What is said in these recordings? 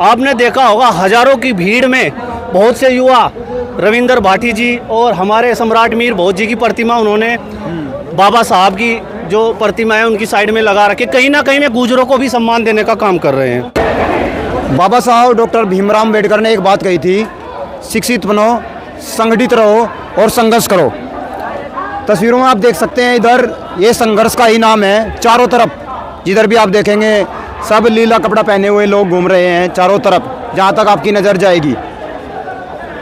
आपने देखा होगा हजारों की भीड़ में बहुत से युवा रविंद्र भाटी जी और हमारे सम्राट मीर भोज जी की प्रतिमा उन्होंने बाबा साहब की जो प्रतिमा है उनकी साइड में लगा रखी, कहीं ना कहीं में गुजरों को भी सम्मान देने का काम कर रहे हैं। बाबा साहब डॉक्टर भीमराव अम्बेडकर ने एक बात कही थी, शिक्षित बनो, संगठित रहो और संघर्ष करो। तस्वीरों में आप देख सकते हैं इधर ये संघर्ष का ही नाम है। चारों तरफ जिधर भी आप देखेंगे सब लीला कपड़ा पहने हुए लोग घूम रहे हैं चारों तरफ, जहाँ तक आपकी नज़र जाएगी।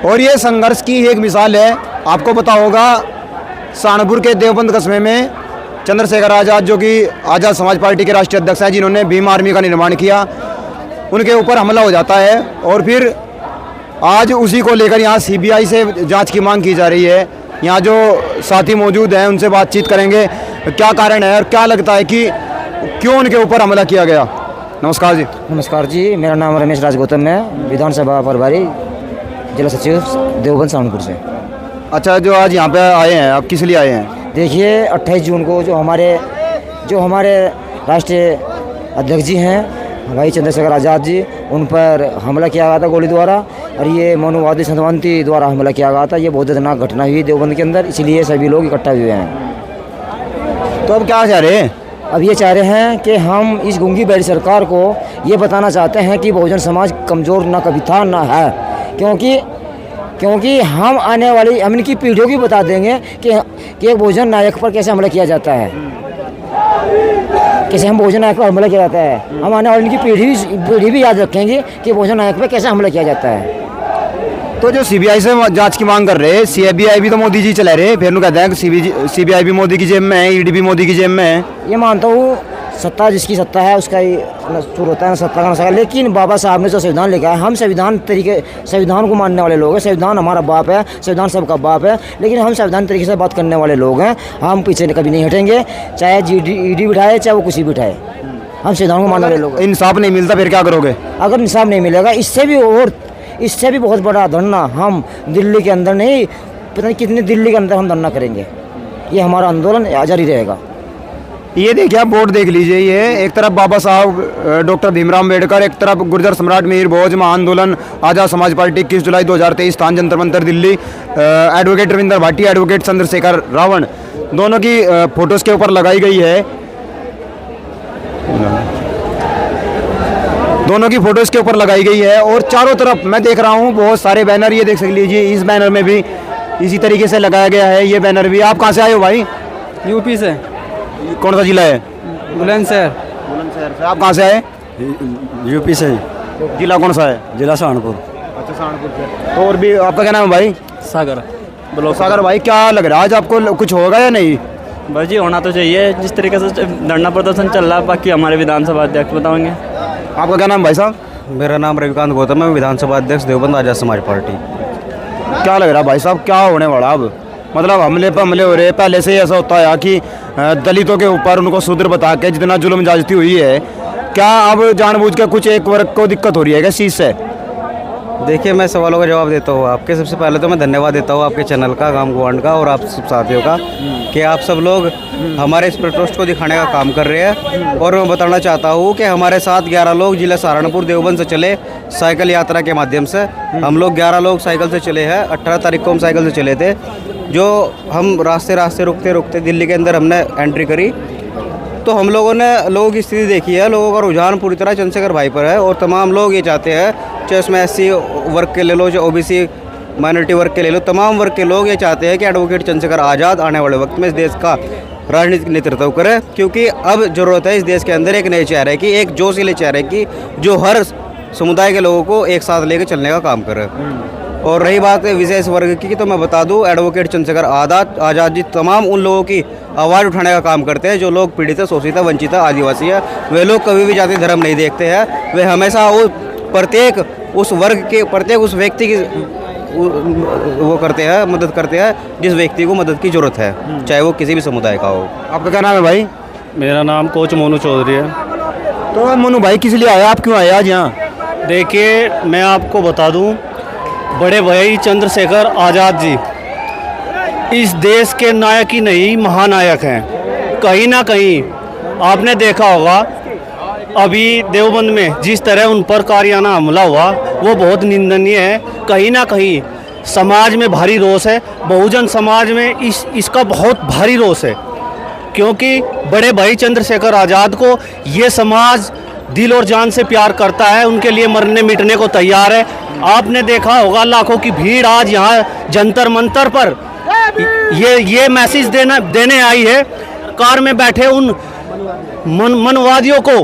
और ये संघर्ष की एक मिसाल है। आपको पता होगा सहारनपुर के देवबंद कस्बे में चंद्रशेखर आज़ाद, जो कि आज़ाद समाज पार्टी के राष्ट्रीय अध्यक्ष हैं, जिन्होंने भीम आर्मी का निर्माण किया, उनके ऊपर हमला हो जाता है। और फिर आज उसी को लेकर यहाँ CBI से जांच की मांग की जा रही है। यहाँ जो साथी मौजूद हैं उनसे बातचीत करेंगे, क्या कारण है और क्या लगता है कि क्यों उनके ऊपर हमला किया गया। नमस्कार जी। नमस्कार जी, मेरा नाम रमेश राज गौतम है, विधानसभा प्रभारी, जिला सचिव देवबंद सहारनपुर से। अच्छा, जो आज यहाँ पे आए हैं, आप किस लिए आए हैं? देखिए 28 जून को जो हमारे राष्ट्रीय अध्यक्ष जी हैं भाई चंद्रशेखर आज़ाद जी, उन पर हमला किया गया था गोली द्वारा, और ये मनुवादी संतवंती द्वारा हमला किया गया था। ये बहुत दर्दनाक घटना हुई देवबंद के अंदर, इसलिए सभी लोग इकट्ठा हुए हैं। तो अब क्या चाह रहे हैं? अब ये चाह रहे हैं कि हम इस गूंगी बैठी सरकार को ये बताना चाहते हैं कि बहुजन समाज कमज़ोर ना कभी था ना है, क्योंकि हम आने वाली हम इनकी पीढ़ियों की बता देंगे कि एक बहुजन नायक पर कैसे हमला किया जाता है, कैसे हम बहुजन नायक पर हमला किया जाता है। हम आने वाली इनकी पीढ़ी भी याद रखेंगे कि बहुजन नायक पर कैसे हमला किया जाता है। तो जो CBI से जांच की मांग कर रहे हैं, CBI भी तो मोदी जी चला रहे, फिर कहते हैं कि CBI भी मोदी की जेब में है, ED भी मोदी की जेब में है। ये मानता हूँ, सत्ता जिसकी सत्ता है उसका ही शुरू होता है, सत्ता का नशा। लेकिन बाबा साहब ने जो संविधान लिखा है, हम संविधान को मानने वाले लोग हैं। संविधान हमारा बाप है, संविधान सबका बाप है, लेकिन हम संविधान तरीके से बात करने वाले लोग हैं। हम पीछे कभी नहीं हटेंगे, चाहे ED बिठाए चाहे वो कुछ भी बिठाए, हम संविधान को मानने वाले लोग हैं। इंसाफ नहीं मिलता फिर क्या करोगे? अगर इंसाफ नहीं मिलेगा, इससे भी बहुत बड़ा धरना हम दिल्ली के अंदर नहीं, पता नहीं कितने दिल्ली के अंदर हम धरना करेंगे। ये हमारा आंदोलन जारी रहेगा। ये देखिए, आप बोर्ड देख लीजिए, ये एक तरफ बाबा साहब डॉक्टर भीमराव अम्बेडकर, एक तरफ गुर्जर सम्राट मीर भोज महाआंदोलन आज़ाद समाज पार्टी 21 जुलाई 2023 स्थान जंतर मंतर दिल्ली, एडवोकेट रविंद्र भाटी, एडवोकेट चंद्रशेखर रावण, दोनों की फोटोज़ के ऊपर लगाई गई है। दोनों की फोटोज़ के ऊपर लगाई गई है। और चारों तरफ मैं देख रहा हूँ बहुत सारे बैनर, ये देख सक लीजिए, इस बैनर में भी इसी तरीके से लगाया गया है। ये बैनर भी। आप कहाँ से आए हो भाई? यूपी से। कौन सा जिला है? बुलंदशहर। बुलंदशहर से। आप कहाँ से आए? यूपी से। जिला कौन सा है? जिला सहारनपुर। अच्छा, सहारनपुर से। तो और भी आपका क्या नाम है भाई? सागर। सागर भाई, क्या लग रहा है आज आपको, कुछ होगा या नहीं? बस जी, होना तो चाहिए। जिस तरीके से धरना प्रदर्शन चल रहा है, बाकी हमारे विधानसभा अध्यक्ष बताएंगे। आपका क्या नाम भाई साहब? मेरा नाम रविकांत गौतम है, विधानसभा अध्यक्ष देवबंद आज़ाद समाज पार्टी। क्या लग रहा है भाई साहब, क्या होने वाला अब? मतलब हमले पर हमले हो रहे हैं। पहले से ऐसा होता है कि दलितों के ऊपर उनको शूद्र बता के जितना जुल्म ज्यादती हुई है, क्या अब जानबूझ के कुछ एक वर्ग को दिक्कत हो रही है क्या इस चीज़ से? देखिए, मैं सवालों का जवाब देता हूँ आपके। सबसे पहले तो मैं धन्यवाद देता हूँ आपके चैनल का, गांव गुवांड का और आप सब साथियों का, कि आप सब लोग हमारे इस प्रकोष्ठ को दिखाने का काम कर रहे हैं। और मैं बताना चाहता हूँ कि हमारे साथ 11 लोग जिला सहारनपुर देवबंद से चले साइकिल यात्रा के माध्यम से। हम लोग 11 लोग साइकिल से चले हैं। 18 तारीख को हम साइकिल से चले थे। जो हम रास्ते रुकते रुकते दिल्ली के अंदर हमने एंट्री करी, तो हम लोगों ने लोगों की स्थिति देखी है। लोगों का रुझान पूरी तरह चंद्रशेखर भाई पर है। और तमाम लोग ये चाहते हैं, चाहे उसमें SC वर्ग के ले लो, चाहे OBC माइनॉरिटी वर्ग के ले लो, तमाम वर्ग के लोग ये चाहते हैं कि एडवोकेट चंद्रशेखर आज़ाद आने वाले वक्त में इस देश का राजनीतिक नेतृत्व करे। क्योंकि अब ज़रूरत है इस देश के अंदर एक नए चेहरे की, एक जोशीले चेहरे की, जो हर समुदाय के लोगों को एक साथ लेकर चलने का काम करे। और रही बात विशेष वर्ग की, तो मैं बता दूं, एडवोकेट चंद्रशेखर आज़ाद जी तमाम उन लोगों की आवाज़ उठाने का काम करते हैं जो लोग पीड़ित है, शोषित है, वंचित है, आदिवासी है। वे लोग कभी भी जाति धर्म नहीं देखते हैं। वे हमेशा वो प्रत्येक उस वर्ग के, प्रत्येक उस व्यक्ति की वो करते हैं, मदद करते हैं जिस व्यक्ति को मदद की ज़रूरत है, चाहे वो किसी भी समुदाय का हो। आपका क्या नाम है भाई? मेरा नाम कोच मोनू चौधरी है। तो मोनू भाई, किस लिए आए आप, क्यों आए आज यहाँ? देखिए, मैं आपको बता दूं, बड़े भाई चंद्रशेखर आज़ाद जी इस देश के नायक ही नहीं, महानायक हैं। कहीं ना कहीं आपने देखा होगा अभी देवबंद में जिस तरह उन पर कारियाना हमला हुआ वो बहुत निंदनीय है। कहीं ना कहीं समाज में भारी रोष है, बहुजन समाज में इसका बहुत भारी रोष है, क्योंकि बड़े भाई चंद्रशेखर आज़ाद को ये समाज दिल और जान से प्यार करता है, उनके लिए मरने मिटने को तैयार है। आपने देखा होगा लाखों की भीड़ आज यहाँ जंतर मंतर पर ये मैसेज देने आई है कार में बैठे उन मनवादियों को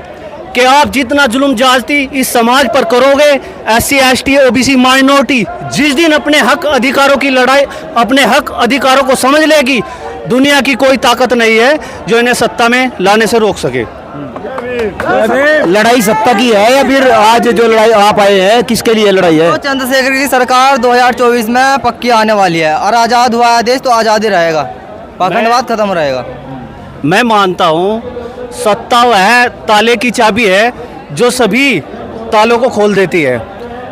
कि आप जितना जुल्म ज्यादती इस समाज पर करोगे, SC ST OBC माइनॉरिटी जिस दिन अपने हक अधिकारों की लड़ाई, अपने हक अधिकारों को समझ लेगी, दुनिया की कोई ताकत नहीं है जो इन्हें सत्ता में लाने से रोक सके। लड़ाई सत्ता की है या फिर आज जो लड़ाई आप आए हैं किसके लिए लड़ाई है? तो चंद्रशेखर की सरकार 2024 में पक्की आने वाली है और आज़ाद हुआ है देश तो आज़ाद ही रहेगा, पाखंडवाद खत्म रहेगा। मैं मानता हूँ सत्ता वह ताले की चाबी है जो सभी तालों को खोल देती है।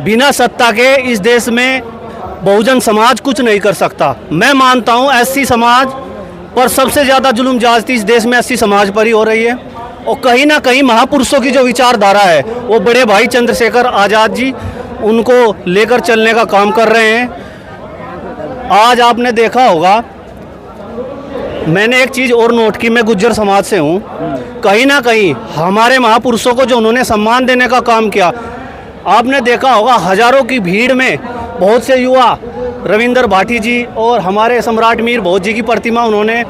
बिना सत्ता के इस देश में बहुजन समाज कुछ नहीं कर सकता। मैं मानता हूँ SC समाज पर सबसे ज़्यादा जुल्म ज्यादती इस देश में SC समाज पर ही हो रही है, और कहीं ना कहीं महापुरुषों की जो विचारधारा है वो बड़े भाई चंद्रशेखर आज़ाद जी उनको लेकर चलने का काम कर रहे हैं। आज आपने देखा होगा, मैंने एक चीज़ और नोट की, मैं गुज्जर समाज से हूँ, कहीं ना कहीं हमारे महापुरुषों को जो उन्होंने सम्मान देने का काम किया, आपने देखा होगा हजारों की भीड़ में बहुत से युवा रविंदर भाटी जी और हमारे सम्राट मीर भोज जी की प्रतिमा उन्होंने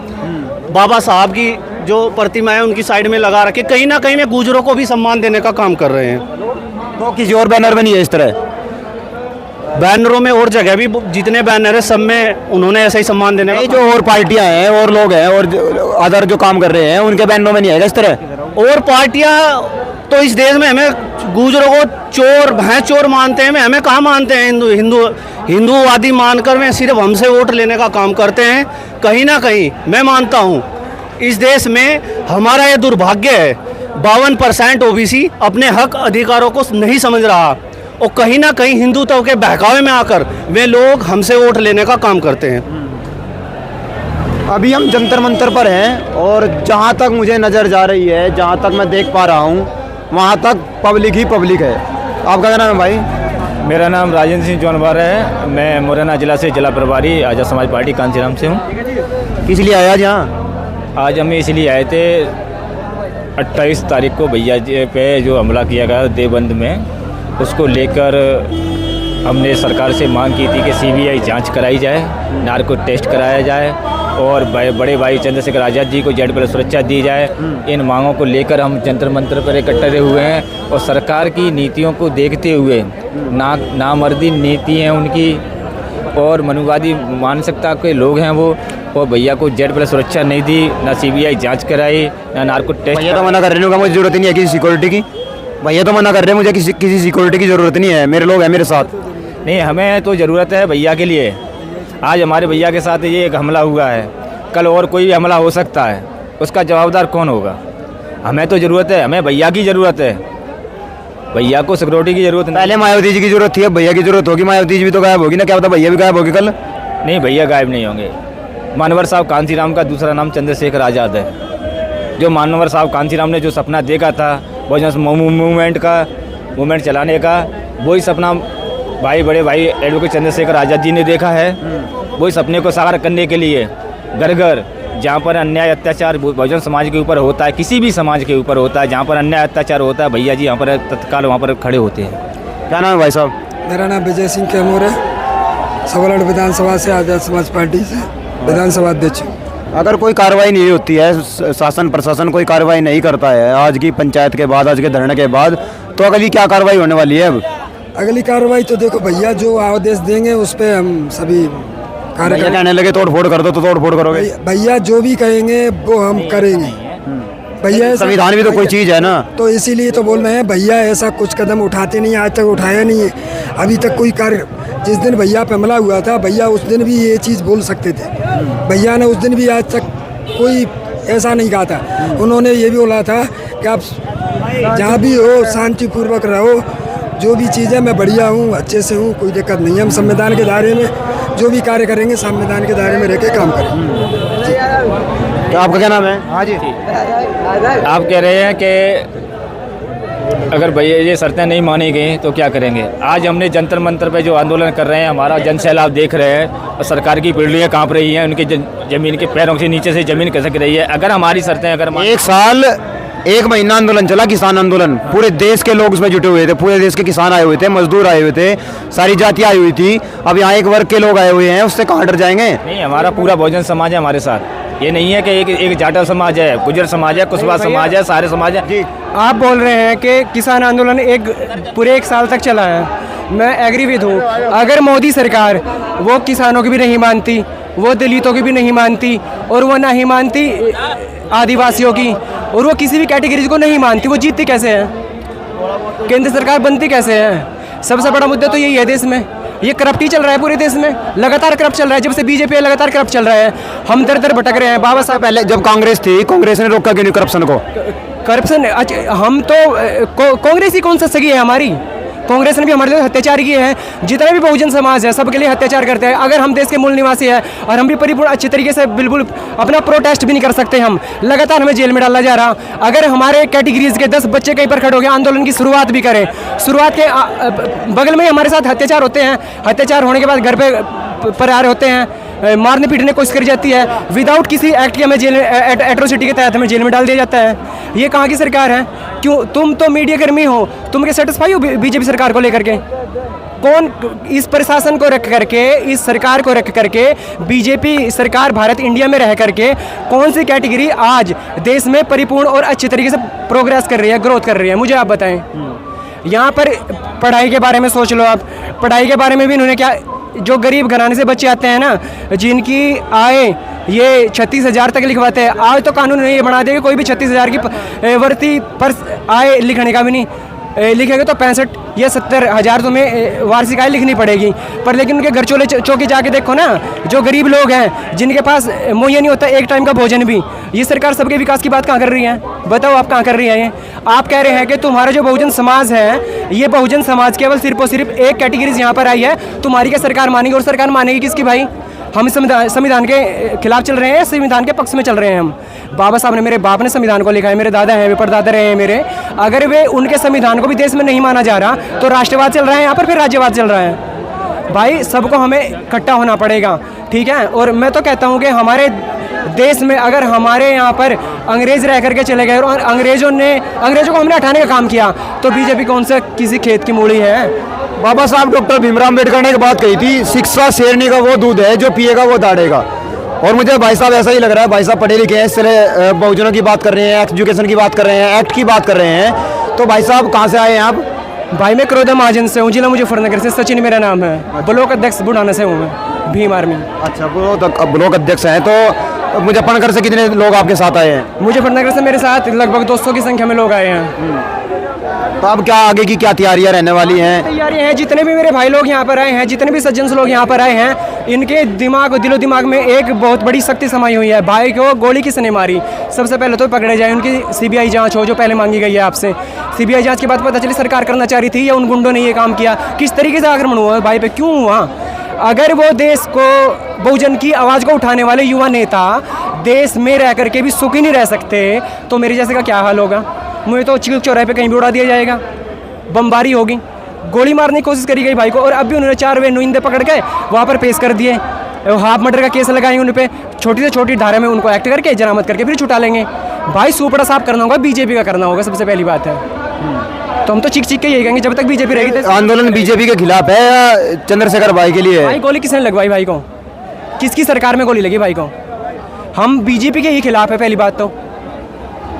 बाबा साहब की जो प्रतिमा है उनकी साइड में लगा रखी, कहीं ना कहीं में गुजरों को भी सम्मान देने का काम कर रहे हैं। तो किसी और बैनर में नहीं है इस तरह? बैनरों में और जगह भी जितने बैनर है सब में उन्होंने ऐसा ही सम्मान देने का। जो और पार्टियां हैं और लोग हैं और अदर जो काम कर रहे हैं उनके बैनरों में नहीं है इस तरह? और पार्टियां तो इस देश में हमें गुजरों को चोर भैंस चोर मानते हैं, हमें कहाँ मानते हैं? हिंदूवादी मानकर में सिर्फ हमसे वोट लेने का काम करते हैं। कहीं ना कहीं मैं मानता हूँ इस देश में हमारा ये दुर्भाग्य है, 52% OBC अपने हक अधिकारों को नहीं समझ रहा, और कहीं ना कहीं हिंदुत्व के बहकावे में आकर वे लोग हमसे वोट लेने का काम करते हैं। अभी हम जंतर मंतर पर हैं और जहाँ तक मुझे नज़र जा रही है, जहाँ तक मैं देख पा रहा हूँ, वहाँ तक पब्लिक ही पब्लिक है। आपका क्या नाम है भाई? मेरा नाम राजेंद्र सिंह जौनवार है। मैं मुरैना जिला से जिला प्रभारी आज़ाद समाज पार्टी कांसीराम से हूँ। किस लिए आया आज यहाँ? आज हम इसलिए आए थे 28 तारीख को भैया जी पे जो हमला किया गया देवबंद में, उसको लेकर हमने सरकार से मांग की थी कि CBI जांच कराई जाए, नार्को टेस्ट कराया जाए और बड़े भाई चंद्रशेखर आज़ाद जी को Z+ सुरक्षा दी जाए। इन मांगों को लेकर हम जंतर मंतर पर इकट्ठे हुए हैं और सरकार की नीतियों को देखते हुए, नामर्दी नीति हैं उनकी और मनुवादी मानसिकता के लोग हैं वो, और भैया को Z+ सुरक्षा नहीं दी, ना CBI जांच कराई, ना नार्को टेस्ट। भैया तो मना कर रहे हैं, मुझे ज़रूरत नहीं है किसी सिक्योरिटी की। भैया तो मना कर रहे हैं, मुझे किसी सिक्योरिटी की ज़रूरत नहीं है, मेरे लोग हैं मेरे साथ। नहीं, हमें तो ज़रूरत है भैया के लिए। आज हमारे भैया के साथ ये एक हमला हुआ है, कल और कोई भी हमला हो सकता है, उसका जवाबदार कौन होगा? हमें तो ज़रूरत है, हमें भैया की ज़रूरत है, भैया को सिक्योरिटी की ज़रूरत नहीं। पहले मायावती जी की ज़रूरत थी, अब भैया की ज़रूरत होगी। मायावती जी भी तो गायब होगी ना, क्या पता भैया भी गायब होगी कल? नहीं, भैया गायब नहीं होंगे। मानवर साहब कांसीराम का दूसरा नाम चंद्रशेखर आज़ाद है। जो मानवर साहब कांसीराम ने जो सपना देखा था बहुजन मूवमेंट चलाने का, वही सपना बड़े भाई एडवोकेट चंद्रशेखर आज़ाद जी ने देखा है। वही सपने को साकार करने के लिए घर घर जहाँ पर अन्याय अत्याचार बहुजन समाज के ऊपर होता है, किसी भी समाज के ऊपर होता है, जहाँ पर अन्याय अत्याचार होता है, भैया जी यहाँ पर तत्काल वहाँ पर खड़े होते हैं। क्या नाम है भाई साहब? मेरा नाम विजय सिंह कैमूर है, सवलड़ विधानसभा से आज़ाद समाज पार्टी से विधानसभा अध्यक्ष। अगर कोई कार्रवाई नहीं होती है, शासन प्रशासन कोई कार्रवाई नहीं करता है आज की पंचायत के बाद, आज के धरने के बाद, तो अगली क्या कार्रवाई होने वाली है? अब अगली कार्रवाई तो देखो भैया जो आदेश देंगे उस पर हम सभी भैया कहने लगे तोड़ फोड़ कर दो, तो तोड़ फोड़ करोगे? भैया जो भी कहेंगे वो हम करेंगे। भैया संविधान भी तो कोई चीज़ है ना, तो इसीलिए तो बोल रहे हैं भैया ऐसा कुछ कदम उठाते नहीं, आज तक उठाया नहीं है अभी तक कोई कार्य। जिस दिन भैया पे हमला हुआ था, भैया उस दिन भी ये चीज़ बोल सकते थे। भैया ने उस दिन भी आज तक कोई ऐसा नहीं कहा था। उन्होंने ये भी बोला था कि आप जहाँ भी हो शांतिपूर्वक रहो, जो भी चीज़ें मैं बढ़िया हूँ, अच्छे से हूँ, कोई दिक्कत नहीं है। हम संविधान के दायरे में जो भी कार्य करेंगे संविधान के दायरे में रह के काम करेंगे। क्या आपका क्या नाम है? हाँ जी। आप कह रहे हैं कि अगर भैया ये शर्तें नहीं मानी गई तो क्या करेंगे। आज हमने जंतर मंतर पे जो आंदोलन कर रहे हैं, हमारा जन सैलाब देख रहे हैं और सरकार की पीढ़ियाँ काँप रही हैं, उनके ज़मीन के पैरों से नीचे से ज़मीन खिसक रही है। अगर हमारी शर्तें अगर एक साल 1 महीना आंदोलन चला, किसान आंदोलन, पूरे देश के लोग उसमें जुटे हुए थे, पूरे देश के किसान आए हुए थे, मजदूर आए हुए थे, सारी जातियाँ आई हुई थी। अब यहाँ एक वर्ग के लोग आए हुए हैं, उससे कहाँ डर जाएंगे। नहीं, हमारा पूरा बहुजन समाज है हमारे साथ। ये नहीं है कि एक जाटा समाज है, गुजर समाज है, कुशवाहा समाज है, सारे समाज है। आप बोल रहे हैं कि किसान आंदोलन पूरे 1 साल तक चला है, मैं एग्री विद हूँ। अगर मोदी सरकार वो किसानों की भी नहीं मानती, वो दलितों की भी नहीं मानती, और वो ना ही मानती आदिवासियों की, और वो किसी भी कैटेगरी को नहीं मानती, वो जीतती कैसे है? केंद्र सरकार बनती कैसे है? सबसे बड़ा मुद्दा तो यही है देश में। ये करप्ट ही चल रहा है पूरे देश में, लगातार करप्ट चल रहा है। जब से बीजेपी लगातार करप्ट चल रहा है, हम दर दर भटक रहे हैं। बाबा साहब पहले जब कांग्रेस थी, कांग्रेस ने रोका क्यों नहीं करप्शन को? करप्शन हम तो कांग्रेस ही कौन सा सगी है हमारी? कांग्रेस ने भी हमारे लिए अत्याचार किए हैं। जितने भी बहुजन समाज है सबके लिए अत्याचार करते हैं। अगर हम देश के मूल निवासी हैं और हम भी परिपूर्ण अच्छी तरीके से बिल्कुल अपना प्रोटेस्ट भी नहीं कर सकते, हम लगातार हमें जेल में डाला जा रहा। अगर हमारे कैटेगरीज के 10 बच्चे कहीं पर खड़े हो गए, आंदोलन की शुरुआत भी करें, शुरुआत के बगल में ही हमारे साथ अत्याचार होते हैं। अत्याचार होने के बाद घर पर आ रहे होते हैं, मारने पीटने की कोशिश करी जाती है, विदाउट किसी एक्ट के हमें जेल एट्रोसिटी के तहत हमें जेल में डाल दिया जाता है। ये कहाँ की सरकार है? क्यों? तुम तो मीडिया कर्मी हो, तुम क्या सेटिस्फाई हो बीजेपी सरकार को लेकर के? कौन इस प्रशासन को रख करके, इस सरकार को रख करके, बीजेपी सरकार भारत इंडिया में रह करके कौन सी कैटेगरी आज देश में परिपूर्ण और अच्छी तरीके से प्रोग्रेस कर रही है, ग्रोथ कर रही है? मुझे आप बताएं। यहाँ पर पढ़ाई के बारे में सोच लो आप। पढ़ाई के बारे में भी इन्होंने क्या, जो गरीब घराने से बच्चे आते हैं ना, जिनकी आय ये 36,000 तक लिखवाते हैं, आज तो कानून ने ये बना दिया कि कोई भी 36,000 की वर्ती पर आय लिखने का भी नहीं लिखेगा तो 65 या 70,000 तुम्हें वार्षिक आय लिखनी पड़ेगी। पर लेकिन उनके घर चोले चौके जाके देखो ना, जो गरीब लोग हैं जिनके पास मुहैया नहीं होता एक टाइम का भोजन भी, ये सरकार सबके विकास की बात कहाँ कर रही है? बताओ आप कहाँ कर रही है? ये आप कह रहे हैं कि तुम्हारा जो बहुजन समाज है, ये बहुजन समाज केवल सिर्फ और सिर्फ एक कैटेगरीज यहाँ पर आई है, तुम्हारी क्या सरकार मानेगी? और सरकार मानेगी किसकी भाई? हम संविधान के खिलाफ चल रहे हैं, संविधान के पक्ष में चल रहे हैं हम। बाबा साहब ने, मेरे बाप ने संविधान को लिखा है, मेरे दादा हैं, वे परदादा रहे हैं मेरे। अगर वे उनके संविधान को भी देश में नहीं माना जा रहा तो राष्ट्रवाद चल रहा है यहाँ पर, फिर राज्यवाद चल रहा है। भाई सबको हमें इकट्ठा होना पड़ेगा, ठीक है? और मैं तो कहता हूँ कि हमारे देश में अगर हमारे यहाँ पर अंग्रेज रह करके चले गए और अंग्रेजों को हमने हटाने का काम किया, तो बीजेपी कौन सा किसी खेत की मूली है? बाबा साहब डॉक्टर भीमराव अम्बेडकर ने एक बात कही थी, शिक्षा शेरनी का वो दूध है जो पिएगा वो दाढ़ेगा। और मुझे भाई साहब ऐसा ही लग रहा है, भाई साहब पढ़े लिखे हैं, इसलिए बहुजनों की बात कर रहे हैं, एजुकेशन की बात कर रहे हैं, एक्ट की बात कर रहे हैं। तो भाई साहब कहाँ से आए हैं आप? भाई मैं क्रोधा महाजन से हूँ, जिला मुजफ्फरनगर से। सचिन मेरा नाम है, ब्लॉक अध्यक्ष बुढ़ाना से हूँ मैं, भीम आर्मी। अच्छा, ब्लॉक अध्यक्ष हैं। तो मुजफ्फरनगर से कितने लोग आपके साथ आए हैं? मुजफ्फरनगर से मेरे साथ लगभग 200 की संख्या में लोग आए हैं। तो अब क्या आगे की क्या तैयारियां रहने वाली हैं? तैयारियां हैं, जितने भी मेरे भाई लोग यहाँ पर आए हैं, जितने भी सज्जन लोग यहाँ पर आए हैं, इनके दिलो दिमाग में एक बहुत बड़ी शक्ति समाई हुई है। भाई को गोली किसने मारी, सबसे पहले तो पकड़े जाए, उनकी सीबीआई जांच हो जो पहले मांगी गई है आपसे। सीबीआई जांच के बाद पता चली सरकार करना चाह रही थी या उन गुंडों ने ये काम किया, किस तरीके से आक्रमण हुआ भाई पे, क्यों हुआ? अगर वो देश को, बहुजन की आवाज़ को उठाने वाले युवा नेता देश में रह करके भी सुखी नहीं रह सकते, तो मेरे जैसे का क्या हाल होगा? मुझे तो चिल्क चौराहे पे कहीं भी उड़ा दिया जाएगा, बमबारी होगी, गोली मारने की कोशिश करी गई भाई को। और अब भी उन्होंने 4 वे नुइंदे पकड़ के वहाँ पर पेश कर दिए, हाफ मर्डर का केस लगाएंगे उन पे, छोटी से छोटी धारा में उनको एक्ट करके जरामत करके फिर छुटा लेंगे। भाई सुपड़ा साफ करना होगा, बीजेपी का करना होगा, सबसे पहली बात है। तो हम तो चीख के यही कहेंगे, जब तक बीजेपी रहेगी। आंदोलन बीजेपी के खिलाफ है या चंद्रशेखर भाई के लिए? भाई गोली किसने लगवाई भाई को? किसकी सरकार में गोली लगी भाई को? हम बीजेपी के ही खिलाफ है, पहली बात तो।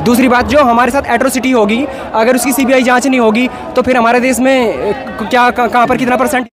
दूसरी बात, जो हमारे साथ एट्रोसिटी होगी, अगर उसकी सीबीआई जांच नहीं होगी तो फिर हमारे देश में क्या, कहाँ पर कितना %